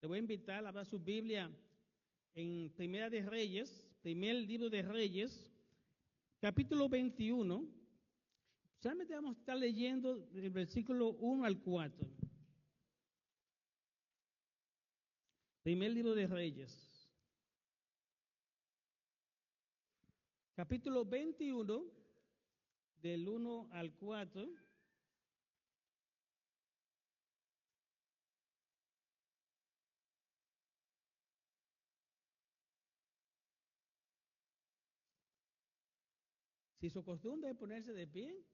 Le voy a invitar a abrir su Biblia en Primera de Reyes, primer libro de Reyes, capítulo 21. Solamente vamos a estar leyendo del versículo 1 al 4. Primer libro de Reyes, capítulo 21, del 1 al 4. Si su costumbre es ponerse de pie,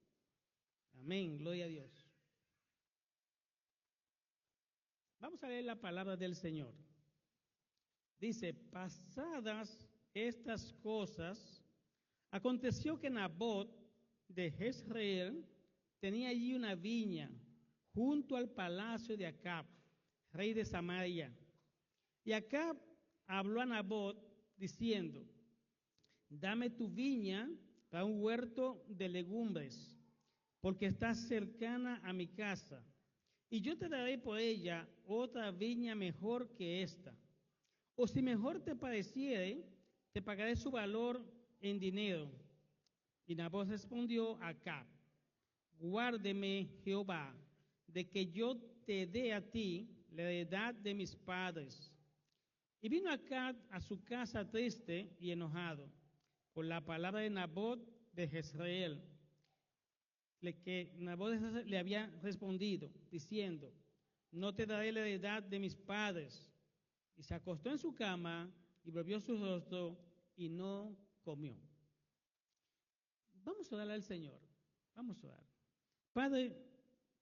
amén, gloria a Dios. Vamos a leer la palabra del Señor. Dice, pasadas estas cosas, aconteció que Nabot de Jezreel tenía allí una viña junto al palacio de Acab, rey de Samaria. Y Acab habló a Nabot diciendo, dame tu viña para un huerto de legumbres, porque está cercana a mi casa, y yo te daré por ella otra viña mejor que esta. O si mejor te pareciere, te pagaré su valor en dinero. Y Nabot respondió a Acab, guárdeme Jehová, de que yo te dé a ti la heredad de mis padres. Y vino Acab a su casa triste y enojado por la palabra de Nabot de Jezreel, que Nabot le había respondido, diciendo, no te daré la heredad de mis padres. Y se acostó en su cama y volvió su rostro y no comió. Vamos a orar al Señor. Vamos a orar. Padre,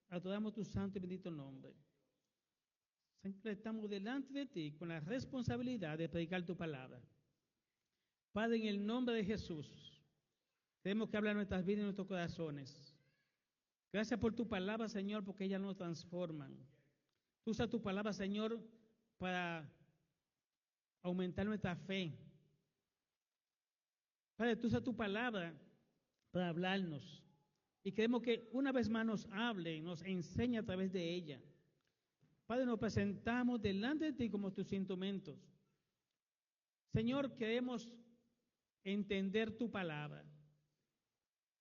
adoramos tu santo y bendito nombre. Siempre estamos delante de ti con la responsabilidad de predicar tu palabra. Padre, en el nombre de Jesús, queremos que hable en nuestras vidas y en nuestros corazones. Gracias por tu palabra, Señor, porque ellas nos transforman. Tú usas tu palabra, Señor, para aumentar nuestra fe. Padre, tú usas tu palabra para hablarnos. Y queremos que una vez más nos hable, nos enseñe a través de ella. Padre, nos presentamos delante de ti como tus instrumentos. Señor, queremos entender tu palabra.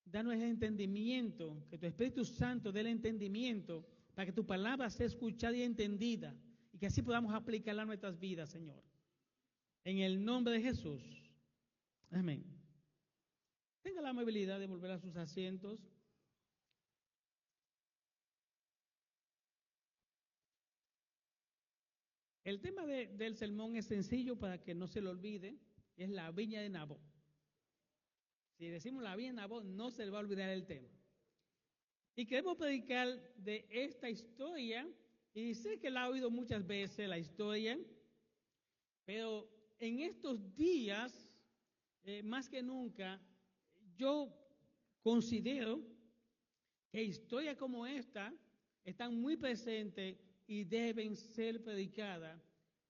Danos el entendimiento, que tu Espíritu Santo dé el entendimiento para que tu palabra sea escuchada y entendida y que así podamos aplicarla a nuestras vidas, Señor. En el nombre de Jesús. Amén. Tenga la amabilidad de volver a sus asientos. El tema del sermón es sencillo para que no se lo olvide, es la viña de Nabot. Si decimos la viña de Nabot, no se le va a olvidar el tema. Y queremos predicar de esta historia, y sé que la ha oído muchas veces la historia, pero en estos días, más que nunca, yo considero que historias como esta están muy presentes y deben ser predicadas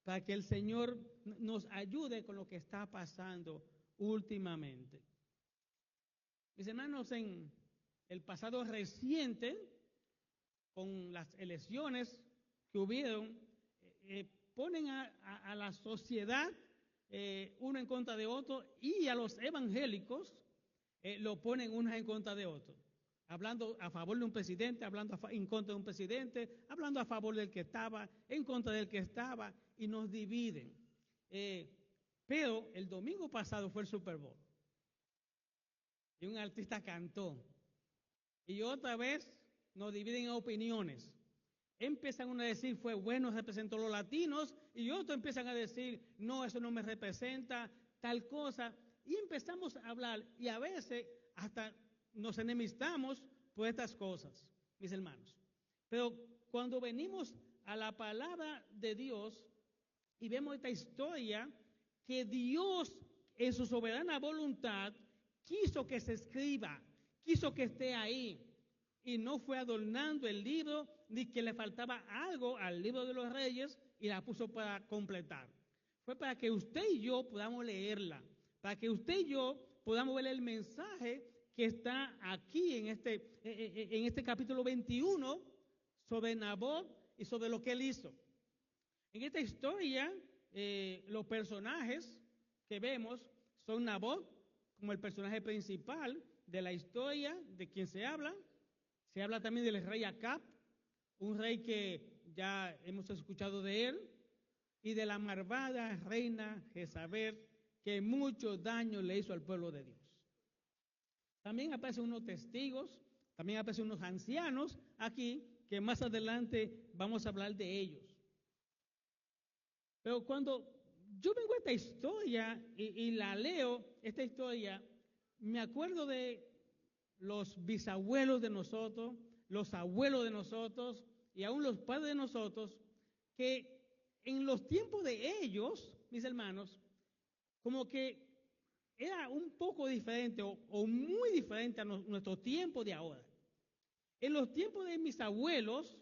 para que el Señor nos ayude con lo que está pasando últimamente. Mis hermanos, en el pasado reciente, con las elecciones que hubieron, ponen a la sociedad uno en contra de otro y a los evangélicos lo ponen unos en contra de otros. Hablando a favor de un presidente, hablando en contra de un presidente, hablando a favor del que estaba, en contra del que estaba, y nos dividen. Pero el domingo pasado fue el Super Bowl. Y un artista cantó. Y otra vez nos dividen en opiniones. Empiezan uno a decir, fue bueno, representó a los latinos, y otros empiezan a decir, no, eso no me representa, tal cosa. Y empezamos a hablar, y a veces hasta nos enemistamos por estas cosas, mis hermanos. Pero cuando venimos a la palabra de Dios y vemos esta historia, que Dios en su soberana voluntad quiso que se escriba, quiso que esté ahí, y no fue adornando el libro, ni que le faltaba algo al libro de los reyes y la puso para completar. Fue para que usted y yo podamos leerla, para que usted y yo podamos ver el mensaje que está aquí en este capítulo 21 sobre Nabot y sobre lo que él hizo. En esta historia, los personajes que vemos son Nabot, como el personaje principal de la historia de quien se habla. Se habla también del rey Acab, un rey que ya hemos escuchado de él, y de la malvada reina Jezabel, que mucho daño le hizo al pueblo de Dios. También aparecen unos testigos, también aparecen unos ancianos aquí, que más adelante vamos a hablar de ellos. Pero cuando yo vengo a esta historia y la leo, esta historia, me acuerdo de los bisabuelos de nosotros, los abuelos de nosotros y aún los padres de nosotros, que en los tiempos de ellos, mis hermanos, como que era un poco diferente o muy diferente a nuestro tiempo de ahora. En los tiempos de mis abuelos,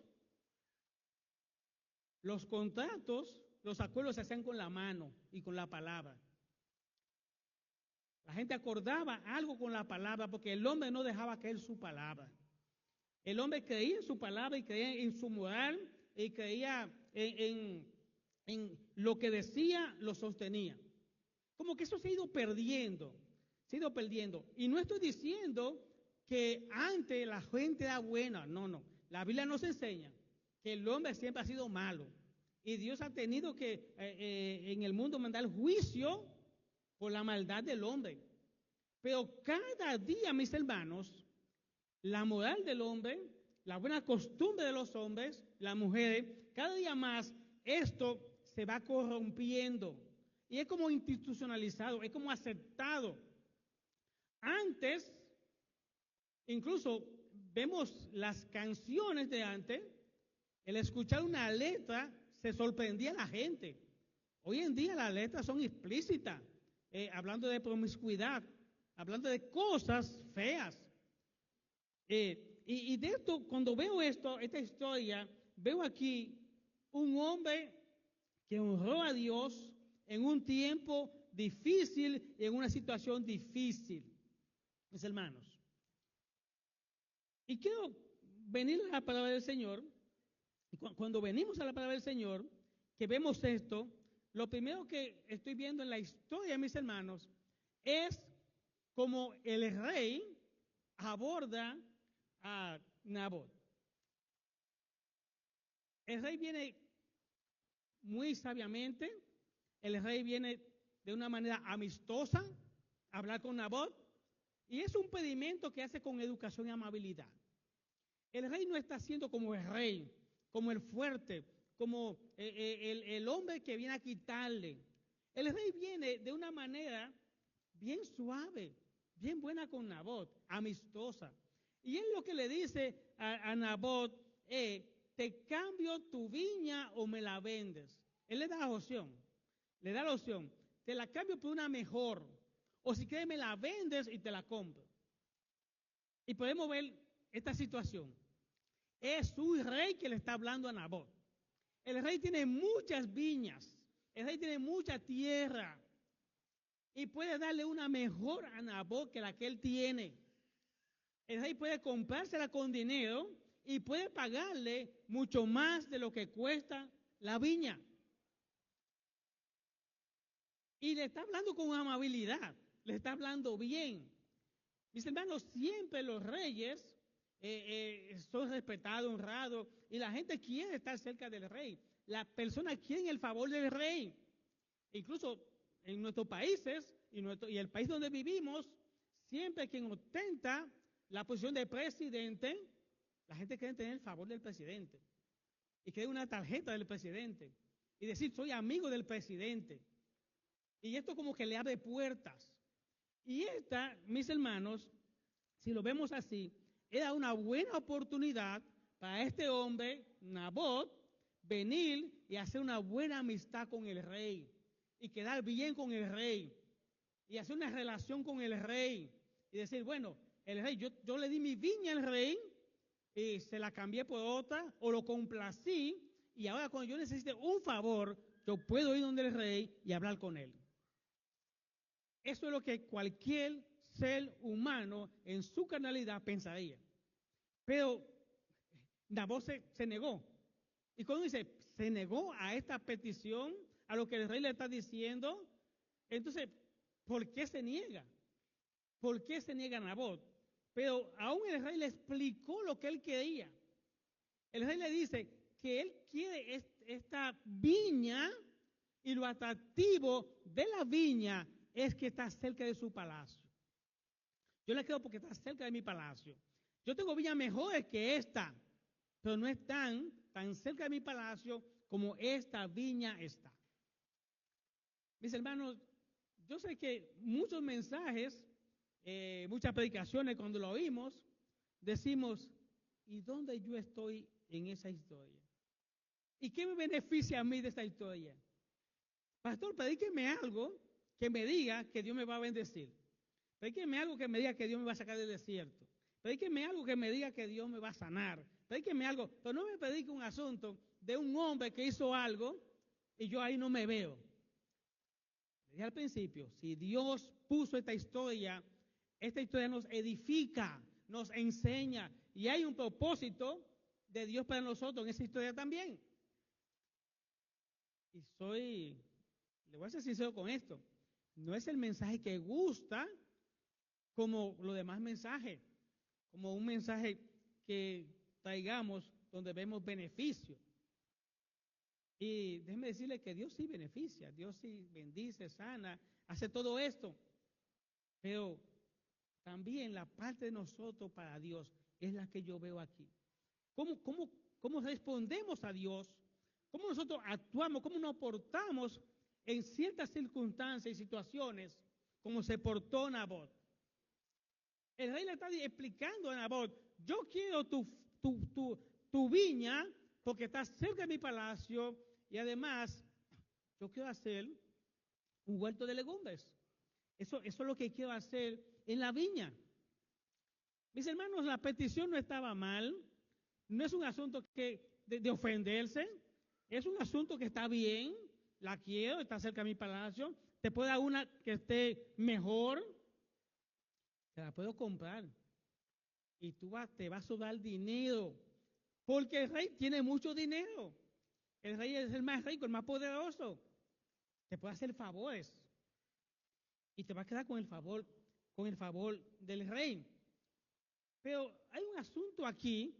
los contratos, los acuerdos se hacían con la mano y con la palabra. La gente acordaba algo con la palabra porque el hombre no dejaba caer su palabra. El hombre creía en su palabra y creía en su moral y creía en lo que decía, lo sostenía. Como que eso se ha ido perdiendo, se ha ido perdiendo. Y no estoy diciendo que antes la gente era buena, no. La Biblia nos enseña que el hombre siempre ha sido malo. Y Dios ha tenido que en el mundo mandar juicio por la maldad del hombre. Pero cada día, mis hermanos, la moral del hombre, la buena costumbre de los hombres, las mujeres, cada día más esto se va corrompiendo. Y es como institucionalizado, es como aceptado. Antes, incluso vemos las canciones de antes, el escuchar una letra se sorprendía a la gente. Hoy en día las letras son explícitas, hablando de promiscuidad, hablando de cosas feas. Y de esto, cuando veo esta historia, veo aquí un hombre que honró a Dios en un tiempo difícil y en una situación difícil, mis hermanos. Y quiero venir a la palabra del Señor. Y cuando venimos a la palabra del Señor, que vemos esto, lo primero que estoy viendo en la historia, mis hermanos, es como el rey aborda a Nabot. El rey viene muy sabiamente, el rey viene de una manera amistosa a hablar con Nabot, y es un pedimento que hace con educación y amabilidad. El rey no está siendo como el rey, como el fuerte, como el hombre que viene a quitarle. El rey viene de una manera bien suave, bien buena con Nabot, amistosa. Y él lo que le dice a Nabot es, te cambio tu viña o me la vendes. Él le da la opción, te la cambio por una mejor, o si quieres me la vendes y te la compro. Y podemos ver esta situación. Es un rey que le está hablando a Nabot. El rey tiene muchas viñas, el rey tiene mucha tierra y puede darle una mejor a Nabot que la que él tiene. El rey puede comprársela con dinero y puede pagarle mucho más de lo que cuesta la viña. Y le está hablando con amabilidad, le está hablando bien. Mis hermanos, siempre los reyes son respetados, honrados, y la gente quiere estar cerca del rey. La persona quiere el favor del rey. Incluso en nuestros países y el país donde vivimos, siempre quien ostenta la posición de presidente, la gente quiere tener el favor del presidente y quiere una tarjeta del presidente y decir soy amigo del presidente. Y esto como que le abre puertas. Y esta, mis hermanos, si lo vemos así, era una buena oportunidad para este hombre, Nabot, venir y hacer una buena amistad con el rey y quedar bien con el rey y hacer una relación con el rey y decir, bueno, el rey, yo le di mi viña al rey y se la cambié por otra o lo complací y ahora cuando yo necesite un favor, yo puedo ir donde el rey y hablar con él. Eso es lo que cualquier ser humano en su carnalidad pensaría. Pero Nabot se negó. Y cuando dice, se negó a esta petición, a lo que el rey le está diciendo. Entonces, ¿por qué se niega? ¿Por qué se niega Nabot? Pero aún el rey le explicó lo que él quería. El rey le dice que él quiere esta viña, y lo atractivo de la viña es que está cerca de su palacio. Yo le quiero porque está cerca de mi palacio. Yo tengo viñas mejores que esta, pero no están tan cerca de mi palacio como esta viña está. Mis hermanos, yo sé que muchos mensajes, muchas predicaciones, cuando lo oímos, decimos, ¿y dónde yo estoy en esa historia? ¿Y qué me beneficia a mí de esta historia? Pastor, predíqueme algo que me diga que Dios me va a bendecir. Predíqueme algo que me diga que Dios me va a sacar del desierto. Predíqueme algo que me diga que Dios me va a sanar. Predíqueme algo, pero no me predique un asunto de un hombre que hizo algo y yo ahí no me veo. Le dije al principio, si Dios puso esta historia nos edifica, nos enseña, y hay un propósito de Dios para nosotros en esa historia también. Y le voy a ser sincero con esto, no es el mensaje que gusta como los demás mensajes, como un mensaje que traigamos donde vemos beneficio. Y déjeme decirle que Dios sí beneficia, Dios sí bendice, sana, hace todo esto. Pero también la parte de nosotros para Dios es la que yo veo aquí. ¿Cómo respondemos a Dios? ¿Cómo nosotros actuamos? ¿Cómo nos portamos en ciertas circunstancias y situaciones como se portó Nabot? El rey le está explicando a Nabot, yo quiero tu viña porque está cerca de mi palacio y además yo quiero hacer un huerto de legumbres. Eso es lo que quiero hacer en la viña. Mis hermanos, la petición no estaba mal, no es un asunto de ofenderse, es un asunto que está bien, la quiero, está cerca de mi palacio, te puedo dar una que esté mejor, te la puedo comprar y te vas a dar dinero, porque el rey tiene mucho dinero, el rey es el más rico, el más poderoso, te puede hacer favores y te va a quedar con el favor del rey. Pero hay un asunto aquí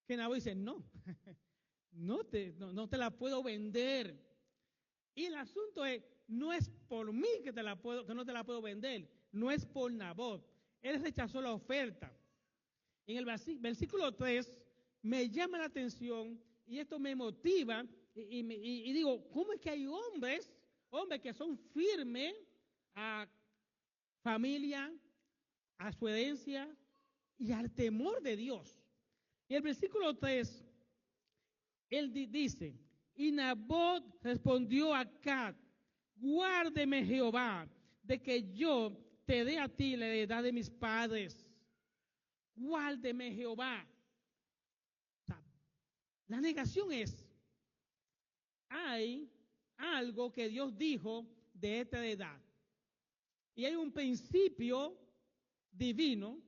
que Nabot dice, no, no te la puedo vender. Y el asunto no es por mí que no te la puedo vender, no es por Nabot. Él rechazó la oferta. En el versículo 3 me llama la atención y esto me motiva y digo, ¿cómo es que hay hombres que son firmes a familia, a su herencia y al temor de Dios? Y el versículo 3, él dice, y Nabot respondió a Acab, guárdeme Jehová de que yo te dé a ti la heredad de mis padres. Guárdeme Jehová. O sea, la negación es, hay algo que Dios dijo de esta heredad. Y hay un principio divino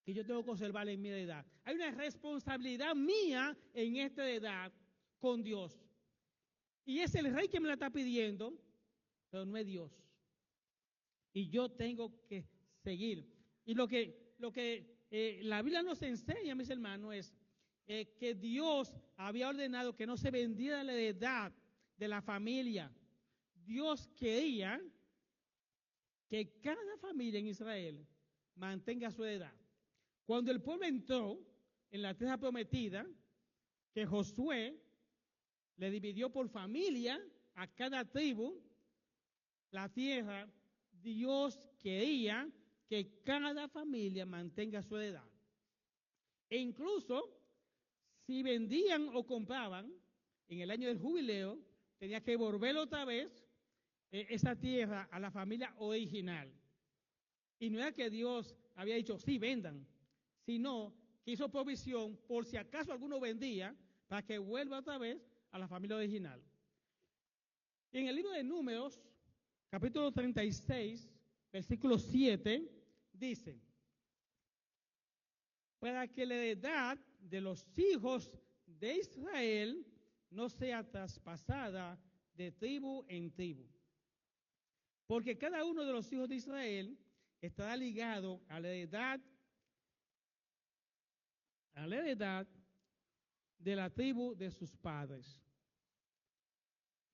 que yo tengo que observar en mi heredad. Hay una responsabilidad mía en esta heredad con Dios. Y es el rey que me la está pidiendo, pero no es Dios. Y yo tengo que seguir. Y lo que la Biblia nos enseña, mis hermanos, es que Dios había ordenado que no se vendiera la heredad de la familia. Dios quería que cada familia en Israel mantenga su heredad. Cuando el pueblo entró en la tierra prometida, que Josué le dividió por familia a cada tribu la tierra, Dios quería que cada familia mantenga su heredad. E incluso si vendían o compraban en el año del jubileo, tenía que volver otra vez esa tierra a la familia original. Y no era que Dios había dicho, sí, vendan, sino que hizo provisión por si acaso alguno vendía para que vuelva otra vez a la familia original. Y en el libro de Números, capítulo 36, versículo 7, dice, para que la heredad de los hijos de Israel no sea traspasada de tribu en tribu. Porque cada uno de los hijos de Israel estará ligado a la heredad de la tribu de sus padres.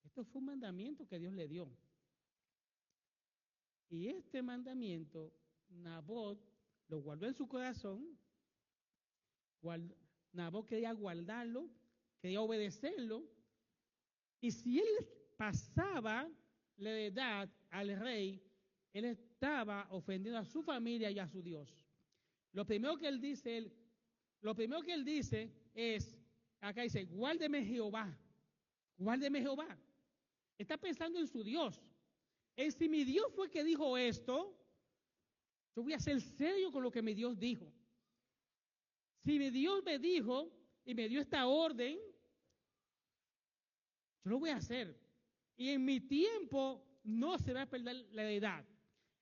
Esto fue un mandamiento que Dios le dio. Y este mandamiento, Nabot lo guardó en su corazón. Nabot quería guardarlo, quería obedecerlo. Y si él pasaba la heredad al rey, él estaba ofendiendo a su familia y a su Dios. Lo primero que él dice es, acá dice, guárdeme Jehová, guárdeme Jehová. Está pensando en su Dios. En si mi Dios fue que dijo esto, yo voy a ser serio con lo que mi Dios dijo. Si mi Dios me dijo y me dio esta orden, yo lo voy a hacer. Y en mi tiempo no se va a perder la heredad.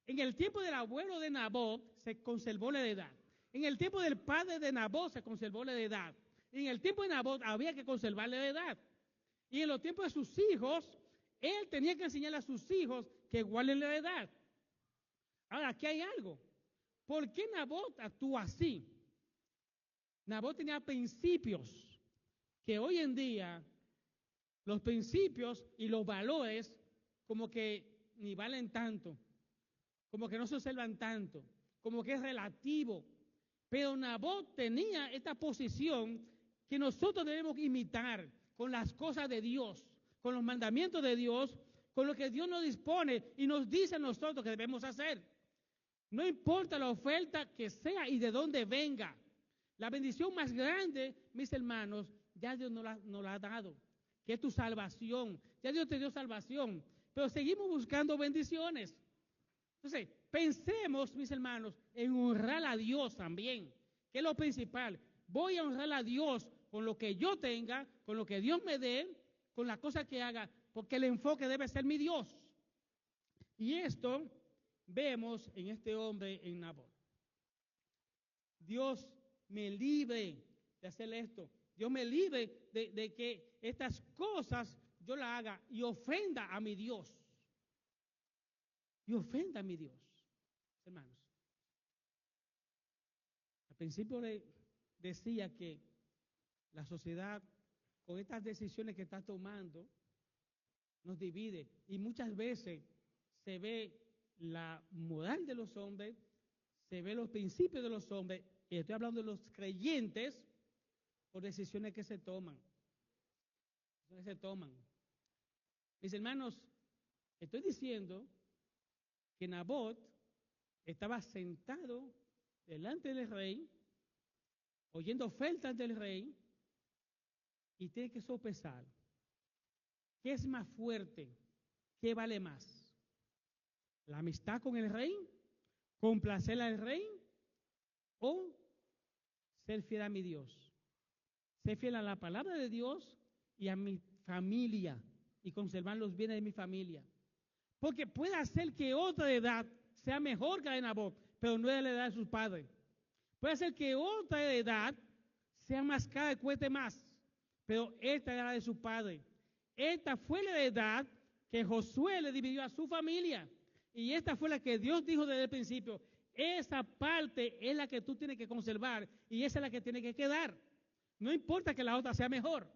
En el tiempo del abuelo de Nabot se conservó la heredad. En el tiempo del padre de Nabot se conservó la heredad. Y en el tiempo de Nabot había que conservar la heredad. Y en los tiempos de sus hijos, él tenía que enseñarle a sus hijos que guarden la heredad. Ahora, aquí hay algo. ¿Por qué Nabot actúa así? Nabot tenía principios que hoy en día los principios y los valores como que ni valen tanto, como que no se observan tanto, como que es relativo. Pero Nabot tenía esta posición que nosotros debemos imitar con las cosas de Dios, con los mandamientos de Dios, con lo que Dios nos dispone y nos dice a nosotros que debemos hacer. No importa la oferta que sea y de dónde venga. La bendición más grande, mis hermanos, ya Dios nos la ha dado, que es tu salvación. Ya Dios te dio salvación, pero seguimos buscando bendiciones. Entonces, pensemos, mis hermanos, en honrar a Dios también, que es lo principal. Voy a honrar a Dios con lo que yo tenga, con lo que Dios me dé, con la cosa que haga, porque el enfoque debe ser mi Dios. Y esto vemos en este hombre, en Nabot. Dios me libre de hacer esto. Dios me libre de que estas cosas yo las haga y ofenda a mi Dios. Y ofenda a mi Dios, hermanos. Al principio decía que la sociedad, con estas decisiones que está tomando, nos divide. Y muchas veces se ve la moral de los hombres, se ve los principios de los hombres, y estoy hablando de los creyentes, por decisiones que se toman. Mis hermanos, estoy diciendo que Nabot estaba sentado delante del rey, oyendo ofertas del rey, y tiene que sopesar. ¿Qué es más fuerte? ¿Qué vale más? ¿La amistad con el rey? ¿Complacer al rey? ¿O ser fiel a mi Dios? Ser fiel a la palabra de Dios y a mi familia y conservar los bienes de mi familia. Porque puede hacer que otra edad sea mejor que la de Nabot, pero no es la edad de sus padres. Puede hacer que otra edad sea más cara y cueste más, pero esta era la de su padre. Esta fue la edad que Josué le dividió a su familia. Y esta fue la que Dios dijo desde el principio. Esa parte es la que tú tienes que conservar y esa es la que tiene que quedar. No importa que la otra sea mejor.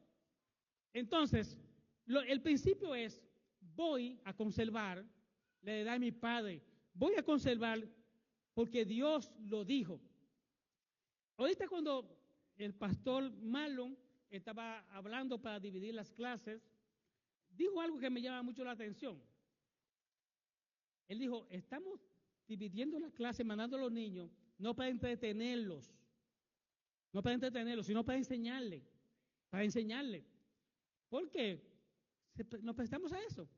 Entonces, el principio es, voy a conservar la heredad de mi padre. Voy a conservar porque Dios lo dijo. Ahorita cuando el pastor Marlon estaba hablando para dividir las clases, dijo algo que me llama mucho la atención. Él dijo, estamos dividiendo las clases, mandando a los niños, no para entretenerlos, sino para enseñarles. ¿Por qué? Nos prestamos a eso.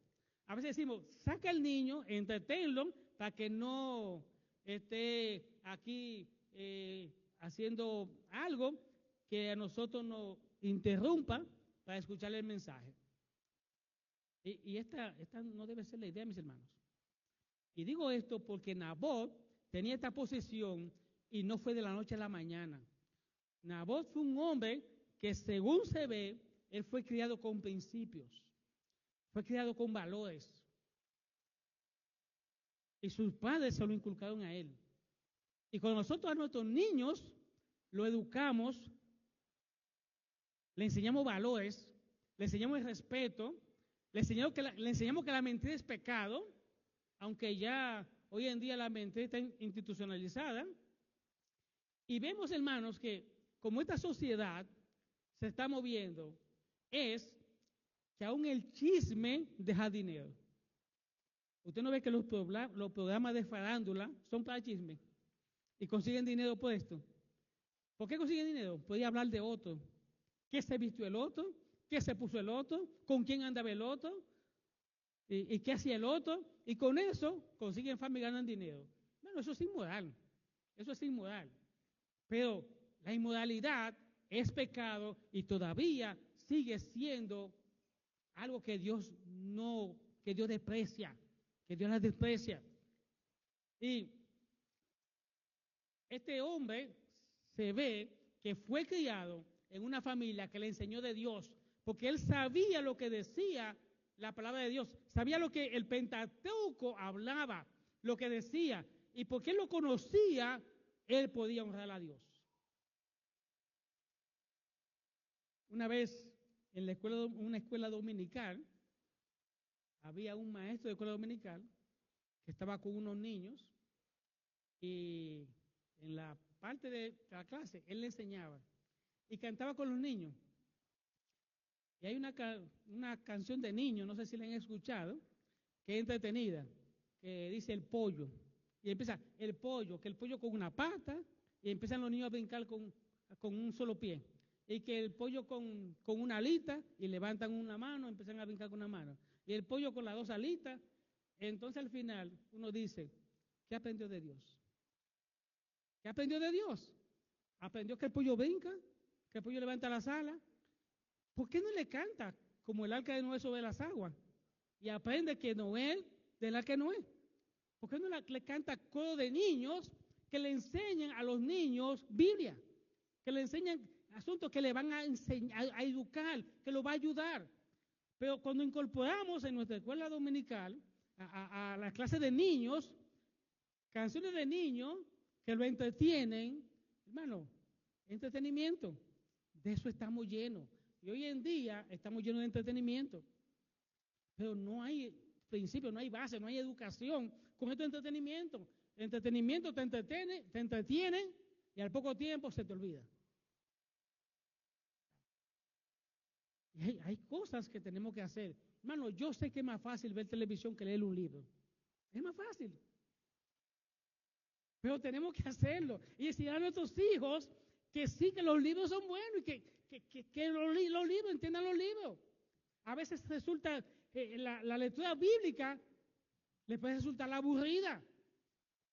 A veces decimos, saca al niño, entretenlo, para que no esté aquí haciendo algo que a nosotros nos interrumpa para escuchar el mensaje. Y esta no debe ser la idea, mis hermanos. Y digo esto porque Nabot tenía esta posición y no fue de la noche a la mañana. Nabot fue un hombre que, según se ve, él fue criado con principios, fue criado con valores. Y sus padres se lo inculcaron a él. Y cuando nosotros a nuestros niños lo educamos, le enseñamos valores, le enseñamos el respeto, le enseñamos que la mentira es pecado, aunque ya hoy en día la mentira está institucionalizada. Y vemos, hermanos, que como esta sociedad se está moviendo, es que aún el chisme deja dinero. Usted no ve que los programas de farándula son para chisme y consiguen dinero por esto. ¿Por qué consiguen dinero? Podía hablar de otro. ¿Qué se vistió el otro? ¿Qué se puso el otro? ¿Con quién andaba el otro? ¿Y qué hacía el otro? Y con eso consiguen fama y ganan dinero. Bueno, eso es inmoral. Eso es inmoral. Pero la inmoralidad es pecado y todavía sigue siendo algo que Dios desprecia, que Dios la desprecia. Y este hombre se ve que fue criado en una familia que le enseñó de Dios, porque él sabía lo que decía la palabra de Dios, sabía lo que el Pentateuco hablaba, lo que decía, y porque él lo conocía, él podía honrar a Dios. Una vez en una escuela dominical, había un maestro de escuela dominical que estaba con unos niños y en la parte de la clase él le enseñaba y cantaba con los niños. Y hay una canción de niños, no sé si la han escuchado, que es entretenida, que dice el pollo. Y empieza el pollo, que el pollo con una pata, y empiezan los niños a brincar con un solo pie. Y que el pollo con una alita, y levantan una mano, empiezan a brincar con una mano. Y el pollo con las dos alitas. Entonces al final uno dice, ¿qué aprendió de Dios? ¿Qué aprendió de Dios? Aprendió que el pollo brinca, que el pollo levanta las alas. ¿Por qué no le canta como el arca de Noé sobre las aguas? Y aprende que Noé del arca de Noé. ¿Por qué no le canta coro de niños que le enseñan a los niños Biblia? Que le enseñan asuntos que le van a enseñar, a educar, que lo va a ayudar. Pero cuando incorporamos en nuestra escuela dominical a la clase de niños, canciones de niños que lo entretienen, hermano, entretenimiento, de eso estamos llenos. Y hoy en día estamos llenos de entretenimiento, pero no hay principio, no hay base, no hay educación con este entretenimiento. El entretenimiento te entretiene y al poco tiempo se te olvida. Y hay cosas que tenemos que hacer. Hermano, yo sé que es más fácil ver televisión que leer un libro. Es más fácil. Pero tenemos que hacerlo. Y decir a nuestros hijos que sí, que los libros son buenos y que los libros, entiendan los libros. A veces resulta, la lectura bíblica les puede resultar aburrida.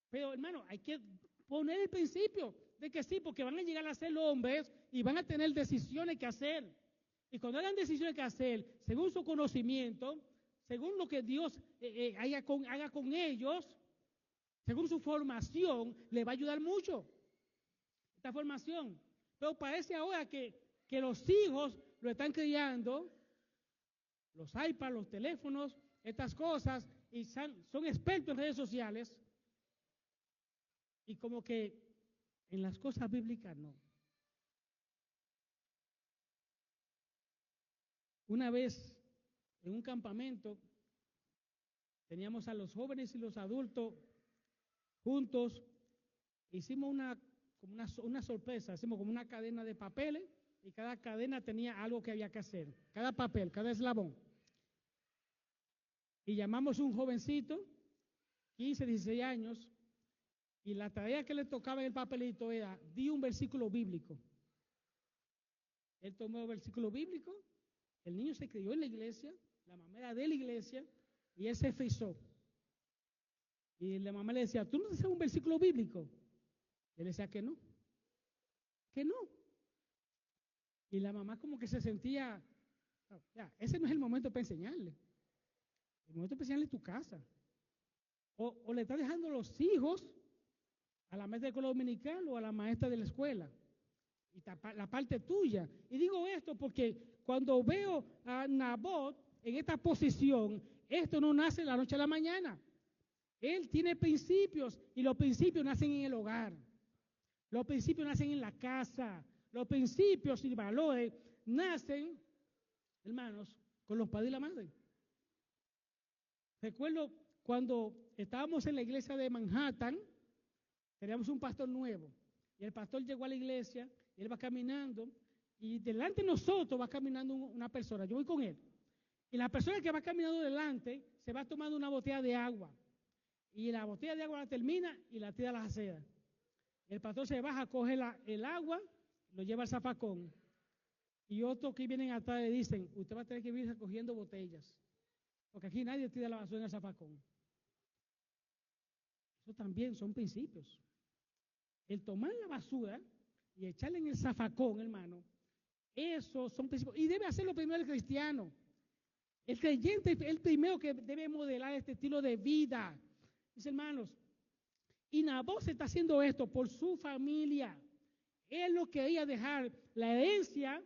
Pero hermano, hay que poner el principio de que sí, porque van a llegar a ser hombres y van a tener decisiones que hacer. Y cuando hagan decisiones que hacer, según su conocimiento, según lo que Dios haga con ellos, según su formación, le va a ayudar mucho esta formación. Pero parece ahora que los hijos lo están criando, los iPads, los teléfonos, estas cosas, y son expertos en redes sociales, y como que en las cosas bíblicas no. Una vez en un campamento teníamos a los jóvenes y los adultos juntos, hicimos una sorpresa, hicimos como una cadena de papeles y cada cadena tenía algo que había que hacer, cada papel, cada eslabón. Y llamamos a un jovencito, 15, 16 años, y la tarea que le tocaba en el papelito era, di un versículo bíblico. Él tomó el versículo bíblico, el niño se crió en la iglesia, la mamá era de la iglesia, y él se frizó. Y la mamá le decía, ¿tú no te sabes un versículo bíblico? Y él decía que no. Que no. Y la mamá como que se sentía, ya, ese no es el momento para enseñarle. El momento para enseñarle es tu casa. O le estás dejando los hijos a la maestra de escuela dominical o a la maestra de la escuela. Y la parte tuya. Y digo esto porque cuando veo a Nabot en esta posición, esto no nace de la noche a la mañana. Él tiene principios y los principios nacen en el hogar. Los principios nacen en la casa. Los principios y valores nacen, hermanos, con los padres y la madre. Recuerdo cuando estábamos en la iglesia de Manhattan, teníamos un pastor nuevo. Y el pastor llegó a la iglesia, y él va caminando, y delante de nosotros va caminando una persona. Yo voy con él. Y la persona que va caminando delante se va tomando una botella de agua. Y la botella de agua la termina y la tira a las aceras. El pastor se baja, coge el agua, lo lleva al zafacón. Y otros que vienen atrás le dicen, usted va a tener que ir recogiendo botellas. Porque aquí nadie tira la basura en el zafacón. Eso también son principios. El tomar la basura y echarla en el zafacón, hermano, esos son principios. Y debe hacerlo primero el cristiano. El creyente es el primero que debe modelar este estilo de vida. Mis hermanos, y Nabot se está haciendo esto por su familia. Él no quería dejar la herencia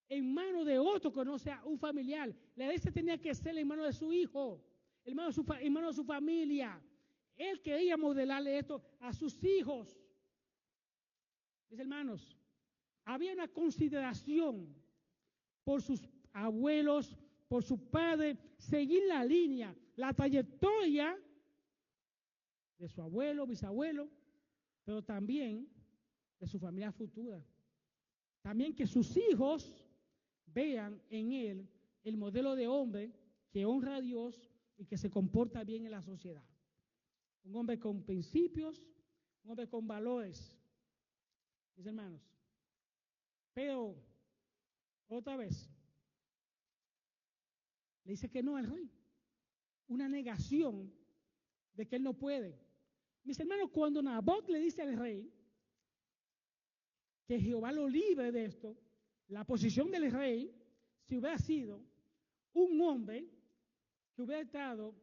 en manos de otro que no sea un familiar. La herencia tenía que ser en manos de su hijo, en manos de su familia. Él quería modelarle esto a sus hijos. Mis hermanos, había una consideración por sus abuelos, por su padre, seguir la línea, la trayectoria de su abuelo, bisabuelo, pero también de su familia futura. También que sus hijos vean en él el modelo de hombre que honra a Dios y que se comporta bien en la sociedad. Un hombre con principios, un hombre con valores, mis hermanos. Pero, otra vez, le dice que no al rey. Una negación de que él no puede. Mis hermanos, cuando Nabot le dice al rey que Jehová lo libre de esto, la posición del rey, si hubiera sido un hombre que hubiera estado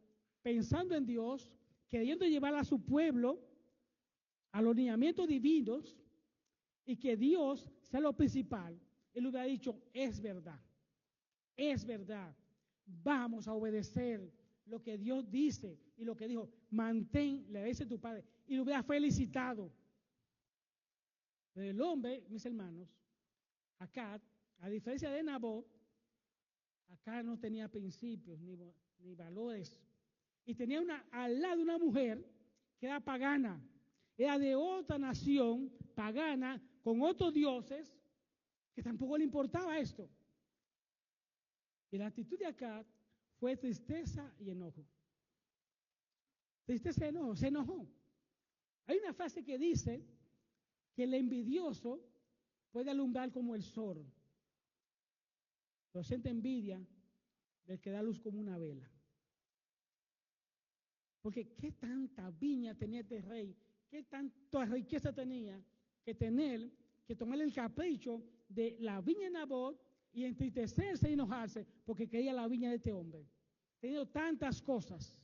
pensando en Dios, queriendo llevar a su pueblo a los lineamientos divinos y que Dios sea lo principal, él hubiera dicho, es verdad, vamos a obedecer lo que Dios dice y lo que dijo, mantén la herencia de tu padre, y lo hubiera felicitado. Pero el hombre, mis hermanos, acá, a diferencia de Nabot, acá no tenía principios ni valores, y tenía al lado una mujer que era pagana, era de otra nación pagana, con otros dioses, que tampoco le importaba esto. Y la actitud de acá fue tristeza y enojo. Tristeza y enojo, se enojó. Hay una frase que dice que el envidioso puede alumbrar como el sol, pero siente envidia del que da luz como una vela. Porque qué tanta viña tenía este rey, qué tanta riqueza tenía que tomarle el capricho de la viña de Nabot y entristecerse y enojarse porque quería la viña de este hombre. Teniendo tantas cosas.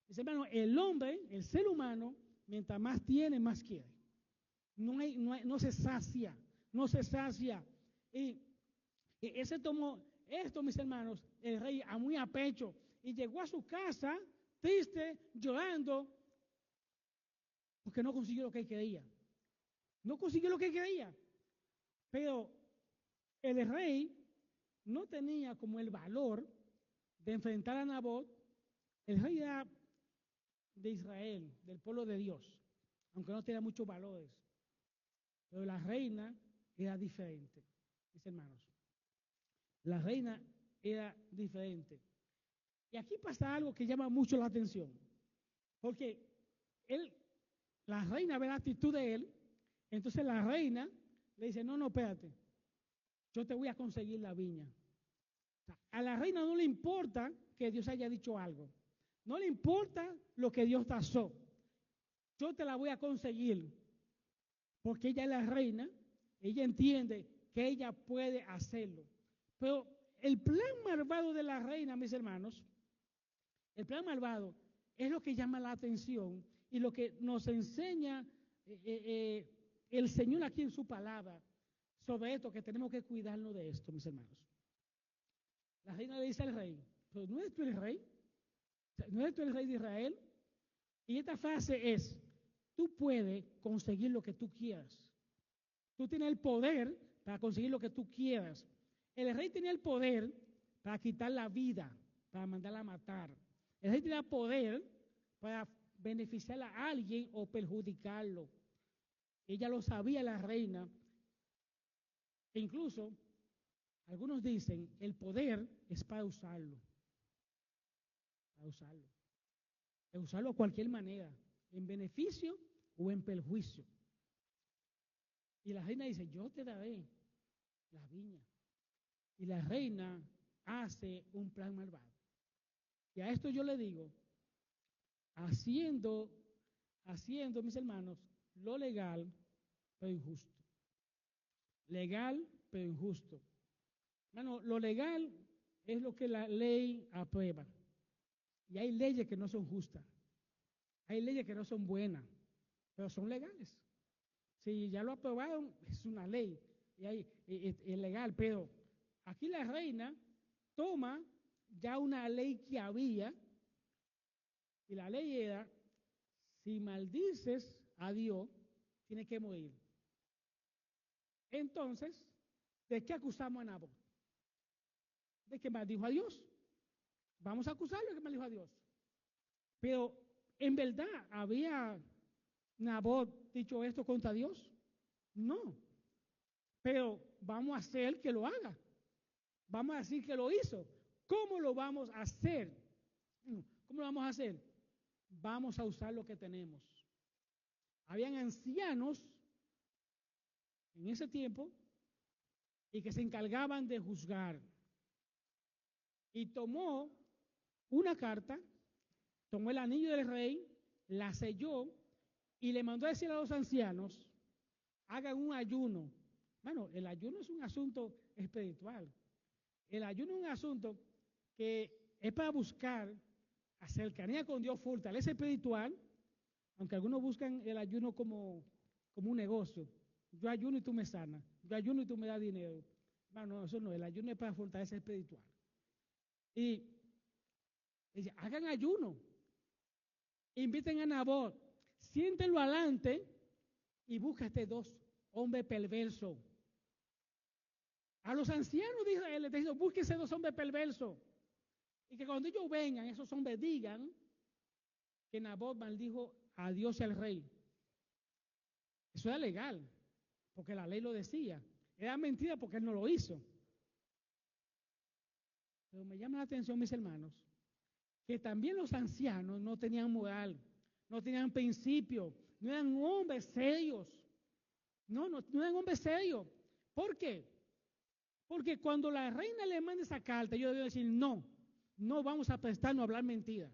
Mis hermanos, el hombre, el ser humano, mientras más tiene, más quiere. No se sacia, no se sacia. Y ese tomó esto, mis hermanos, el rey muy a pecho y llegó a su casa triste, llorando, porque no consiguió lo que él quería. No consiguió lo que él quería. Pero el rey no tenía como el valor de enfrentar a Nabot. El rey era de Israel, del pueblo de Dios, aunque no tenía muchos valores. Pero la reina era diferente, mis hermanos. La reina era diferente. Y aquí pasa algo que llama mucho la atención. Porque la reina ve la actitud de él, entonces la reina le dice, no, espérate, yo te voy a conseguir la viña. O sea, a la reina no le importa que Dios haya dicho algo. No le importa lo que Dios trazó. Yo te la voy a conseguir. Porque ella es la reina, ella entiende que ella puede hacerlo. Pero el plan malvado de la reina, mis hermanos, el plan malvado es lo que llama la atención y lo que nos enseña el Señor aquí en su palabra sobre esto, que tenemos que cuidarnos de esto, mis hermanos. La reina le dice al rey, pero ¿no eres tú el rey? ¿No eres tú el rey de Israel? Y esta frase es, tú puedes conseguir lo que tú quieras. Tú tienes el poder para conseguir lo que tú quieras. El rey tenía el poder para quitar la vida, para mandarla a matar. El rey tenía poder para beneficiar a alguien o perjudicarlo. Ella lo sabía, la reina. E incluso, algunos dicen, el poder es para usarlo. Para usarlo. Para usarlo de cualquier manera, en beneficio o en perjuicio. Y la reina dice, yo te daré la viña. Y la reina hace un plan malvado. Y a esto yo le digo, haciendo, mis hermanos, lo legal, pero injusto. Legal, pero injusto. Hermano, lo legal es lo que la ley aprueba. Y hay leyes que no son justas. Hay leyes que no son buenas, pero son legales. Si ya lo aprobaron, es una ley. Es legal, pero aquí la reina toma ya una ley que había, y la ley era, si maldices a Dios, tienes que morir. Entonces, ¿de qué acusamos a Nabot? De que maldijo a Dios. Vamos a acusarlo de que maldijo a Dios. Pero, ¿en verdad había Nabot dicho esto contra Dios? No. Pero vamos a hacer que lo haga. Vamos a decir que lo hizo. ¿Cómo lo vamos a hacer? ¿Cómo lo vamos a hacer? Vamos a usar lo que tenemos. Habían ancianos en ese tiempo y que se encargaban de juzgar. Y tomó una carta, tomó el anillo del rey, la selló y le mandó a decir a los ancianos, hagan un ayuno. Bueno, el ayuno es un asunto espiritual. El ayuno es un asunto que es para buscar cercanía con Dios, fortaleza espiritual, aunque algunos buscan el ayuno como un negocio. Yo ayuno y tú me sanas. Yo ayuno y tú me das dinero. Bueno, eso no, el ayuno es para fortaleza espiritual. Y dice, hagan ayuno. Inviten a Nabot, siéntenlo adelante y búscate 2 hombres perversos. A los ancianos de Israel les dijo, búsquense 2 hombres perversos. Y que cuando ellos vengan, esos hombres digan que Nabot maldijo a Dios y al rey. Eso era legal, porque la ley lo decía. Era mentira porque él no lo hizo. Pero me llama la atención, mis hermanos, que también los ancianos no tenían moral, no tenían principio, no eran hombres serios. No eran hombres serios. ¿Por qué? Porque cuando la reina le manda esa carta, yo debo decir, no vamos a prestarnos a hablar mentira.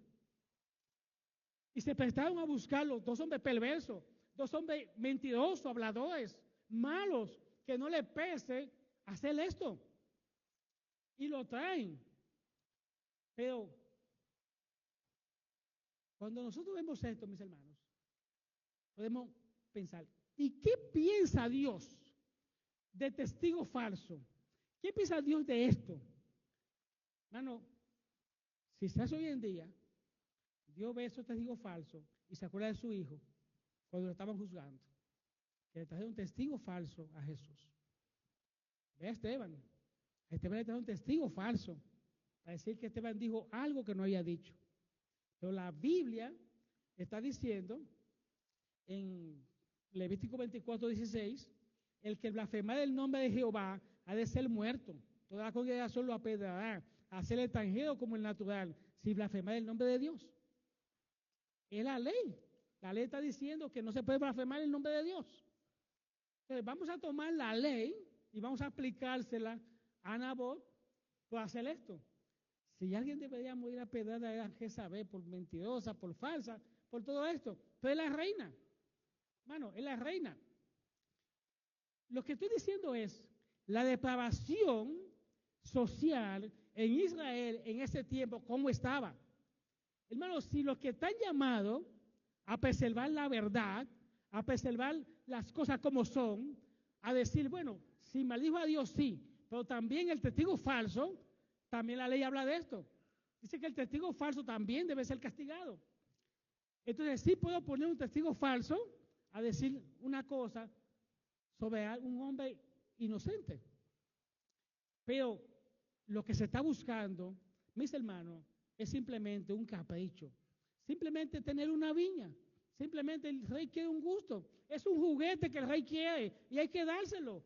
Y se prestaron a buscarlo, 2 hombres perversos, 2 hombres mentirosos, habladores, malos, que no les pese hacer esto. Y lo traen. Pero cuando nosotros vemos esto, mis hermanos, podemos pensar, ¿y qué piensa Dios de testigo falso? ¿Qué piensa Dios de esto? Hermano, si se hace hoy en día, Dios ve esos testigos falsos y se acuerda de su hijo cuando lo estaban juzgando, que le trajeron un testigo falso a Jesús. Ve a Esteban. A Esteban le trajeron un testigo falso para decir que Esteban dijo algo que no había dicho. Pero la Biblia está diciendo en Levítico 24:16, el que blasfemar el nombre de Jehová ha de ser muerto. Toda la congregación lo apedrará, a ser el extranjero como el natural, si blasfemar el nombre de Dios. Es la ley. La ley está diciendo que no se puede blasfemar el nombre de Dios. Entonces vamos a tomar la ley y vamos a aplicársela a Nabot por hacer esto. Si alguien debería morir a pedrada era Jezabel por mentirosa, por falsa, por todo esto. Pero es la reina. Mano, es la reina. Lo que estoy diciendo es la depravación social en Israel en ese tiempo, ¿cómo estaba? Hermanos, si los que están llamados a preservar la verdad, a preservar las cosas como son, a decir, bueno, si maldijo a Dios, sí, pero también el testigo falso, también la ley habla de esto. Dice que el testigo falso también debe ser castigado. Entonces sí puedo poner un testigo falso a decir una cosa sobre un hombre inocente. Pero lo que se está buscando, mis hermanos, es simplemente un capricho. Simplemente tener una viña. Simplemente el rey quiere un gusto. Es un juguete que el rey quiere y hay que dárselo.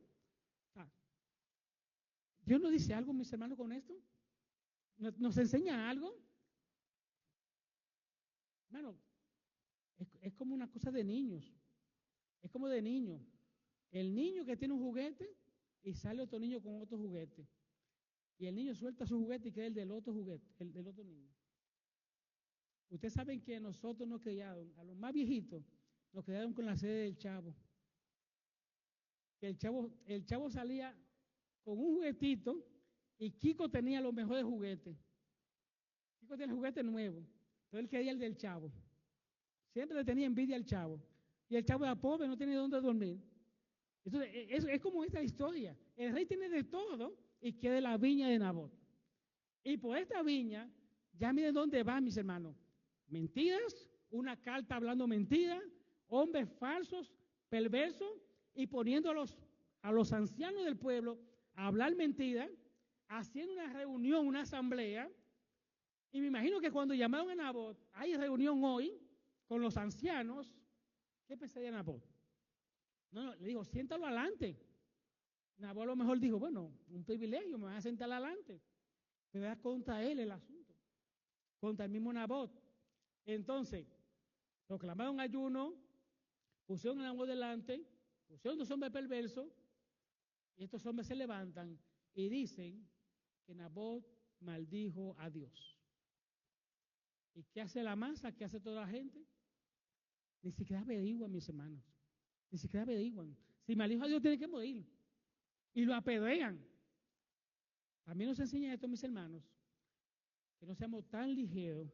¿Dios nos dice algo, mis hermanos, con esto? ¿Nos enseña algo? Hermano, es como una cosa de niños. Es como de niño. El niño que tiene un juguete y sale otro niño con otro juguete. Y el niño suelta su juguete y queda el del otro juguete, el del otro niño. Ustedes saben que nosotros nos criaron, a los más viejitos, nos criaron con la sede del Chavo. El chavo salía con un juguetito y Kiko tenía los mejores juguetes. Kiko tenía el juguete nuevo, pero él quería el del Chavo. Siempre le tenía envidia al Chavo. Y el Chavo era pobre, no tenía dónde dormir. Entonces, es como esta historia. El rey tiene de todo y quiere la viña de Nabot. Y por esta viña, ya miren dónde va, mis hermanos. Mentiras, una carta hablando mentiras, hombres falsos, perversos, y poniendo a los ancianos del pueblo a hablar mentiras, haciendo una reunión, una asamblea. Y me imagino que cuando llamaron a Nabot, hay reunión hoy con los ancianos. ¿Qué pensaría Nabot? No, le digo, siéntalo adelante. Nabot a lo mejor dijo, bueno, un privilegio, me van a sentar adelante. Pero era contra él el asunto, contra el mismo Nabot. Entonces, proclamaron ayuno, pusieron a Nabot delante, pusieron dos hombres perversos, y estos hombres se levantan y dicen que Nabot maldijo a Dios. ¿Y qué hace la masa? ¿Qué hace toda la gente? Ni siquiera averiguan, mis hermanos. Ni siquiera averiguan. Si maldijo a Dios, tiene que morir. Y lo apedrean. También nos enseña esto, mis hermanos, que no seamos tan ligeros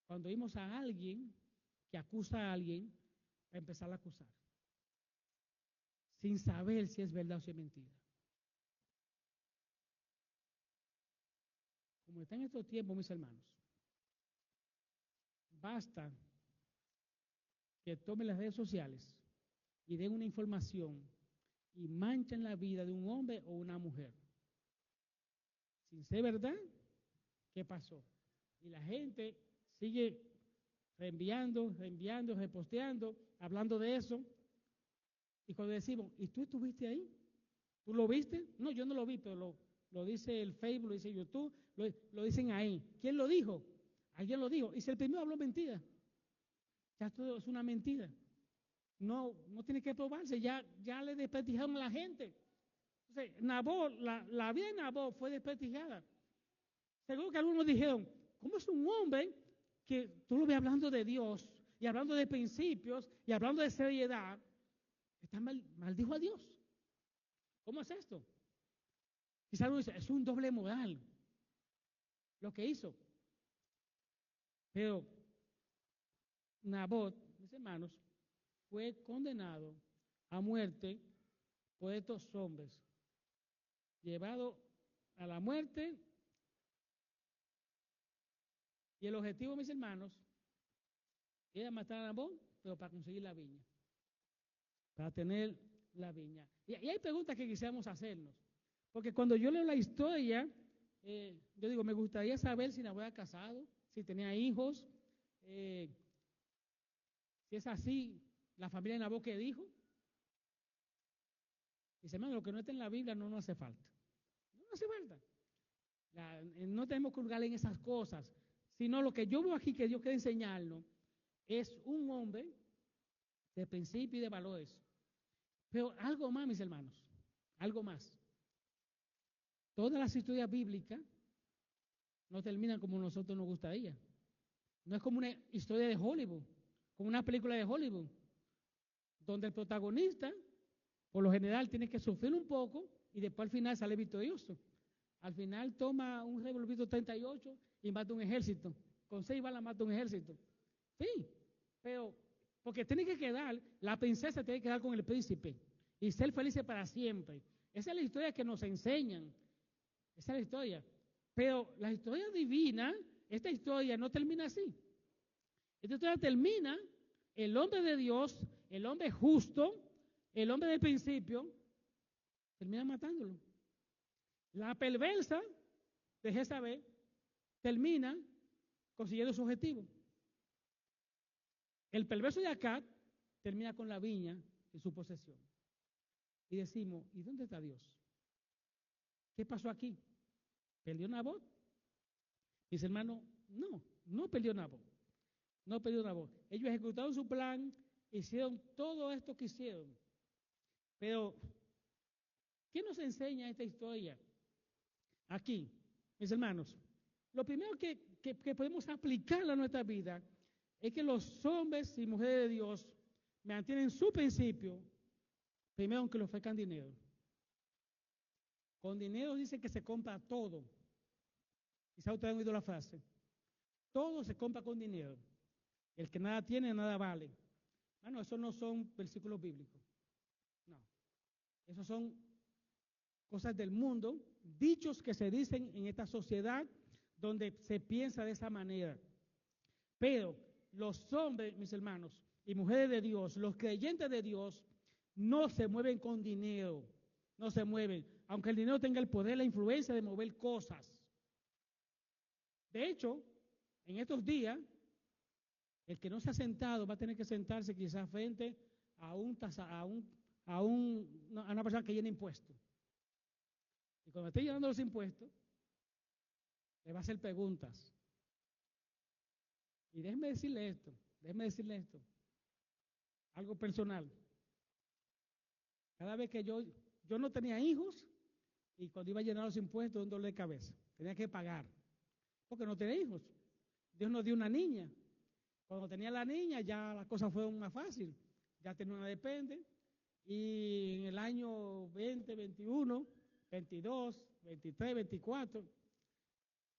cuando oímos a alguien que acusa a alguien, a empezar a acusar, sin saber si es verdad o si es mentira. Como está en estos tiempos, mis hermanos, basta que tomen las redes sociales y den una información y manchen la vida de un hombre o una mujer. Sin ser verdad, ¿qué pasó? Y la gente sigue reenviando, reposteando, hablando de eso. Y cuando decimos, ¿y tú estuviste ahí? ¿Tú lo viste? No, yo no lo vi, pero lo dice el Facebook, lo dice YouTube, lo dicen ahí. ¿Quién lo dijo? Alguien lo dijo. Y si el primero habló mentira, ya todo es una mentira. No tiene que probarse, ya le desprestigiaron a la gente. Entonces, Nabot, la vida de Nabot fue desprestigiada. Seguro que algunos dijeron, ¿cómo es un hombre que tú lo ves hablando de Dios y hablando de principios y hablando de seriedad, maldijo a Dios? ¿Cómo es esto? Quizás uno dice, es un doble moral lo que hizo. Pero Nabot, mis hermanos, fue condenado a muerte por estos hombres, llevado a la muerte. Y el objetivo, mis hermanos, era matar a Nabot, pero para conseguir la viña, para tener la viña. Y hay preguntas que quisiéramos hacernos, porque cuando yo leo la historia, yo digo, me gustaría saber si Nabot era casado, si tenía hijos, si es así, la familia de Nabot, ¿qué dijo? Dice, hermano, lo que no está en la Biblia no nos hace falta. No nos hace falta. No tenemos que hurgar en esas cosas, sino lo que yo veo aquí que Dios quiere enseñarnos es un hombre de principios y de valores. Pero algo más, mis hermanos, algo más. Todas las historias bíblicas no terminan como a nosotros nos gustaría. No es como una historia de Hollywood, como una película de Hollywood, donde el protagonista, por lo general, tiene que sufrir un poco y después al final sale victorioso. Al final toma un revólver 38 y mata un ejército. Con 6 balas mata un ejército. Sí, pero porque tiene que quedar, la princesa tiene que quedar con el príncipe. y ser felices para siempre. Esa es la historia que nos enseñan. Esa es la historia. Pero la historia divina, esta historia no termina así. Esta historia termina, el hombre de Dios, el hombre justo, el hombre del principio, termina matándolo. La perversa de Jezabel termina consiguiendo su objetivo. El perverso de Acab termina con la viña en su posesión. Y decimos, ¿y dónde está Dios? ¿Qué pasó aquí? ¿Perdió Nabot? Mis hermanos, no perdió Nabot. No perdió Nabot. Ellos ejecutaron su plan, hicieron todo esto que hicieron. Pero, ¿qué nos enseña esta historia? Aquí, mis hermanos, lo primero que podemos aplicar a nuestra vida es que los hombres y mujeres de Dios mantienen su principio, primero aunque le ofrezcan dinero. Con dinero dice que se compra todo. Quizá ustedes han oído la frase. Todo se compra con dinero. El que nada tiene, nada vale. Bueno, eso no son versículos bíblicos. No. Esos son cosas del mundo, dichos que se dicen en esta sociedad donde se piensa de esa manera. Pero los hombres, mis hermanos, y mujeres de Dios, los creyentes de Dios, no se mueven con dinero. No se mueven, aunque el dinero tenga el poder, la influencia de mover cosas. De hecho, en estos días, el que no se ha sentado va a tener que sentarse quizás frente a una persona que llena impuestos. Y cuando esté llenando los impuestos, le va a hacer preguntas. Y déjeme decirle esto, algo personal. Cada vez que yo no tenía hijos, y cuando iba a llenar los impuestos, un dolor de cabeza. Tenía que pagar, porque no tenía hijos. Dios nos dio una niña. Cuando tenía la niña, ya las cosas fueron más fáciles. Ya tenía una depende. Y en el año 20, 21, 22, 23, 24,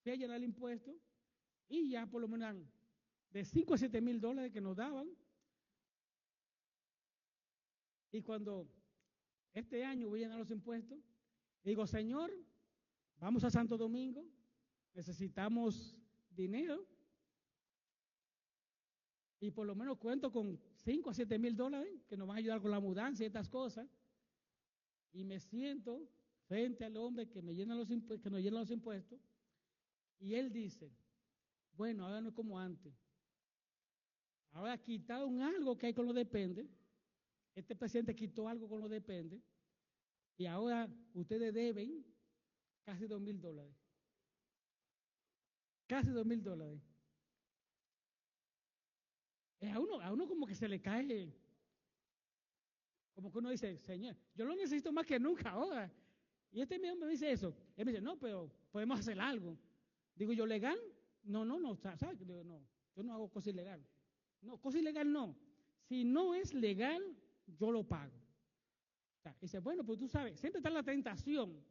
fui a llenar el impuesto y ya por lo menos de 5 a 7 mil dólares que nos daban. Y cuando este año voy a llenar los impuestos, digo, Señor, vamos a Santo Domingo, necesitamos dinero y por lo menos cuento con 5 a 7 mil dólares que nos van a ayudar con la mudanza y estas cosas. Y me siento frente al hombre que nos llena los impuestos y él dice, bueno, ahora no es como antes. Ahora quitaron algo que hay con los dependes. Este presidente quitó algo con los dependes y ahora ustedes deben casi 2 mil dólares. Casi 2 mil dólares. A uno como que se le cae, como que uno dice, Señor, yo lo necesito más que nunca ahora. Y este mismo me dice eso. Él me dice, no, pero podemos hacer algo. Digo yo, ¿legal? No, ¿sabes? Digo, no, yo no hago cosa ilegal. No, cosa ilegal no. Si no es legal, yo lo pago. O sea, dice, bueno, pues tú sabes, siempre está la tentación